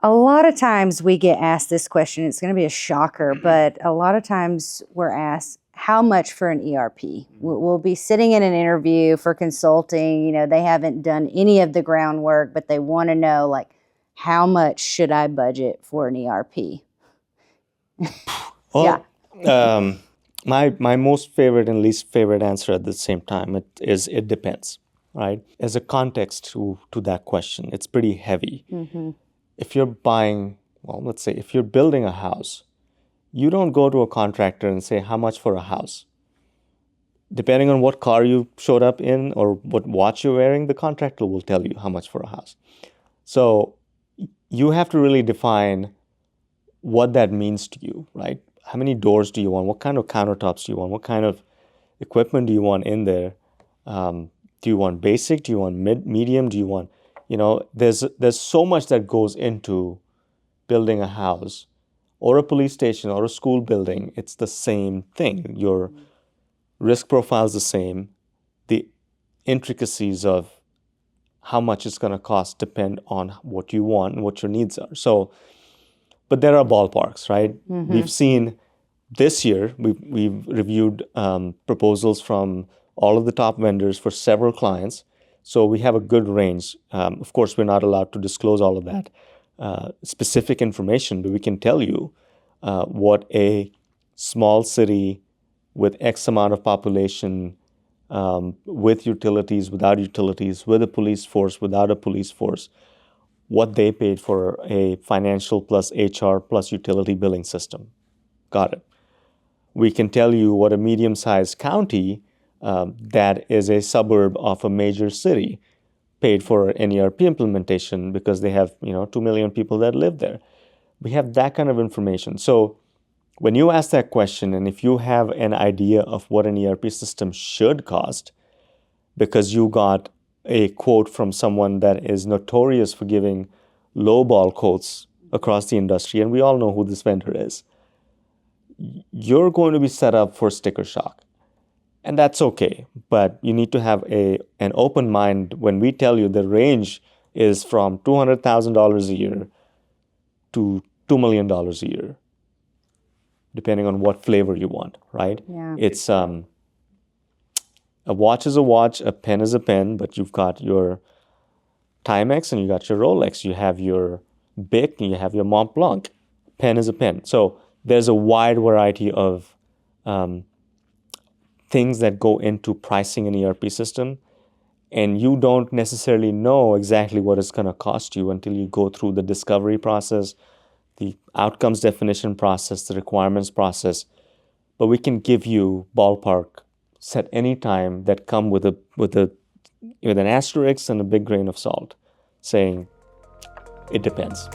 A lot of times we get asked this question. It's going to be a shocker, but a lot of times we're asked, how much for an ERP? We'll be sitting in an interview for consulting. You know, they haven't done any of the groundwork, but they want to know, like, how much should I budget for an ERP? Well, my most favorite and least favorite answer at the same time it depends, right? As a context to that question, it's pretty heavy. Mm-hmm. If you're buying, well, let's say if you're building a house, you don't go to a contractor and say, how much for a house? Depending on what car you showed up in or what watch you're wearing, the contractor will tell you how much for a house. So you have to really define what that means to you, right? How many doors do you want? What kind of countertops do you want? What kind of equipment do you want in there? Do you want basic? Do you want medium? Do you want, there's so much that goes into building a house or a police station or a school building. It's the same thing. Your risk profile is the same. The intricacies of how much it's going to cost depend on what you want and what your needs are. So, but there are ballparks, right? Mm-hmm. We've seen this year, we've reviewed proposals from all of the top vendors for several clients. So we have a good range. Of course, we're not allowed to disclose all of that specific information, but we can tell you what a small city with X amount of population, with utilities, without utilities, with a police force, without a police force, what they paid for a financial plus HR plus utility billing system. Got it. We can tell you what a medium-sized county that is a suburb of a major city paid for an ERP implementation because they have 2 million people that live there. We have that kind of information. So when you ask that question, and if you have an idea of what an ERP system should cost, because you got a quote from someone that is notorious for giving lowball quotes across the industry, and we all know who this vendor is, you're going to be set up for sticker shock. And that's okay, but you need to have an open mind when we tell you the range is from $200,000 a year to $2 million a year, depending on what flavor you want, right? Yeah. It's a watch is a watch, a pen is a pen, but you've got your Timex and you got your Rolex, you have your Bic and you have your Mont Blanc. Pen is a pen. So there's a wide variety of things that go into pricing an ERP system, and you don't necessarily know exactly what it's going to cost you until you go through the discovery process, the outcomes definition process, the requirements process. But we can give you ballpark set any time that come with an asterisk and a big grain of salt, saying it depends.